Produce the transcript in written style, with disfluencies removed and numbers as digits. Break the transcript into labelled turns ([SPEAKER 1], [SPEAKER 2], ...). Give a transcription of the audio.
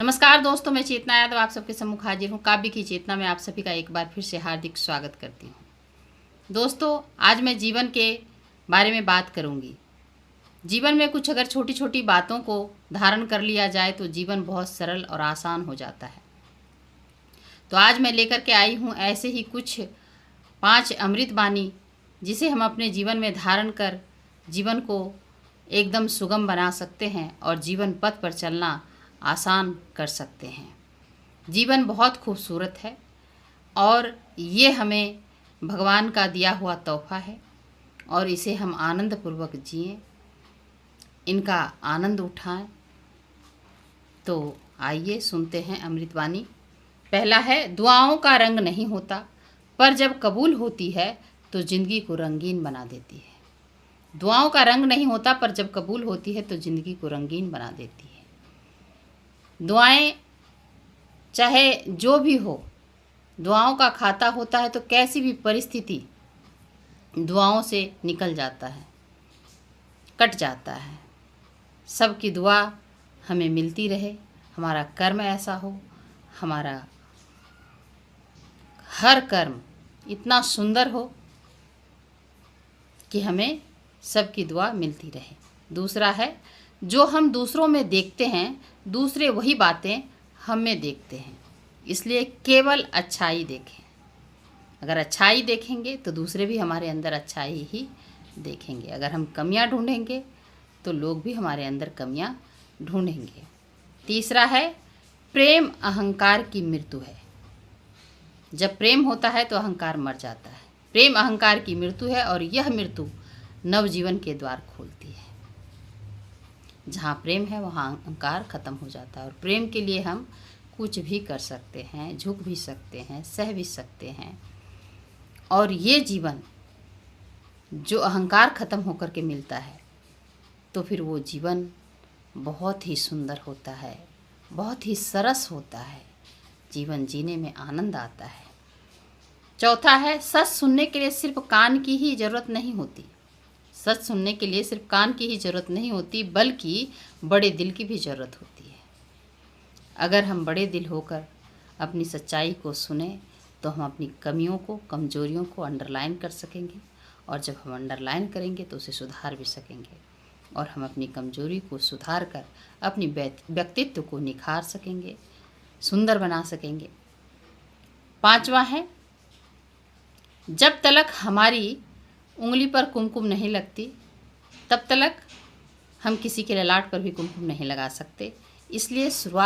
[SPEAKER 1] नमस्कार दोस्तों, मैं चेतना यादव आप सबके सम्मुख हाजिर हूँ। काव्य की चेतना में आप सभी का एक बार फिर से हार्दिक स्वागत करती हूँ। दोस्तों, आज मैं जीवन के बारे में बात करूँगी। जीवन में कुछ अगर छोटी छोटी बातों को धारण कर लिया जाए तो जीवन बहुत सरल और आसान हो जाता है। तो आज मैं लेकर के आई हूँ ऐसे ही कुछ 5 अमृत बानी, जिसे हम अपने जीवन में धारण कर जीवन को एकदम सुगम बना सकते हैं और जीवन पथ पर चलना आसान कर सकते हैं। जीवन बहुत खूबसूरत है और ये हमें भगवान का दिया हुआ तोहफा है और इसे हम आनंदपूर्वक जिएं, इनका आनंद उठाएं। तो आइए सुनते हैं अमृतवाणी। पहला है, दुआओं का रंग नहीं होता, पर जब कबूल होती है तो ज़िंदगी को रंगीन बना देती है। दुआओं का रंग नहीं होता, पर जब कबूल होती है तो ज़िंदगी को रंगीन बना देती है। दुआएं चाहे जो भी हो, दुआओं का खाता होता है तो कैसी भी परिस्थिति दुआओं से निकल जाता है, कट जाता है। सबकी दुआ हमें मिलती रहे, हमारा कर्म ऐसा हो, हमारा हर कर्म इतना सुंदर हो कि हमें सबकी दुआ मिलती रहे। दूसरा है, जो हम दूसरों में देखते हैं, दूसरे वही बातें हम में देखते हैं, इसलिए केवल अच्छाई देखें। अगर अच्छाई देखेंगे तो दूसरे भी हमारे अंदर अच्छाई ही देखेंगे। अगर हम कमियां ढूंढेंगे तो लोग भी हमारे अंदर कमियां ढूंढेंगे। तीसरा है, प्रेम अहंकार की मृत्यु है। जब प्रेम होता है तो अहंकार मर जाता है। प्रेम अहंकार की मृत्यु है और यह मृत्यु नवजीवन के द्वार खोलती है। जहाँ प्रेम है वहाँ अहंकार खत्म हो जाता है और प्रेम के लिए हम कुछ भी कर सकते हैं, झुक भी सकते हैं, सह भी सकते हैं। और ये जीवन जो अहंकार खत्म होकर के मिलता है तो फिर वो जीवन बहुत ही सुंदर होता है, बहुत ही सरस होता है। जीवन जीने में आनंद आता है। चौथा है, सच सुनने के लिए सिर्फ कान की ही ज़रूरत नहीं होती। सच सुनने के लिए सिर्फ कान की ही ज़रूरत नहीं होती, बल्कि बड़े दिल की भी ज़रूरत होती है। अगर हम बड़े दिल होकर अपनी सच्चाई को सुने तो हम अपनी कमियों को, कमजोरियों को अंडरलाइन कर सकेंगे और जब हम अंडरलाइन करेंगे तो उसे सुधार भी सकेंगे और हम अपनी कमजोरी को सुधार कर अपनी व्यक्तित्व को निखार सकेंगे, सुंदर बना सकेंगे। पांचवा है, जब तक हमारी उंगली पर कुमकुम नहीं लगती तब तक हम किसी के ललाट पर भी कुमकुम नहीं लगा सकते। इसलिए शुरुआत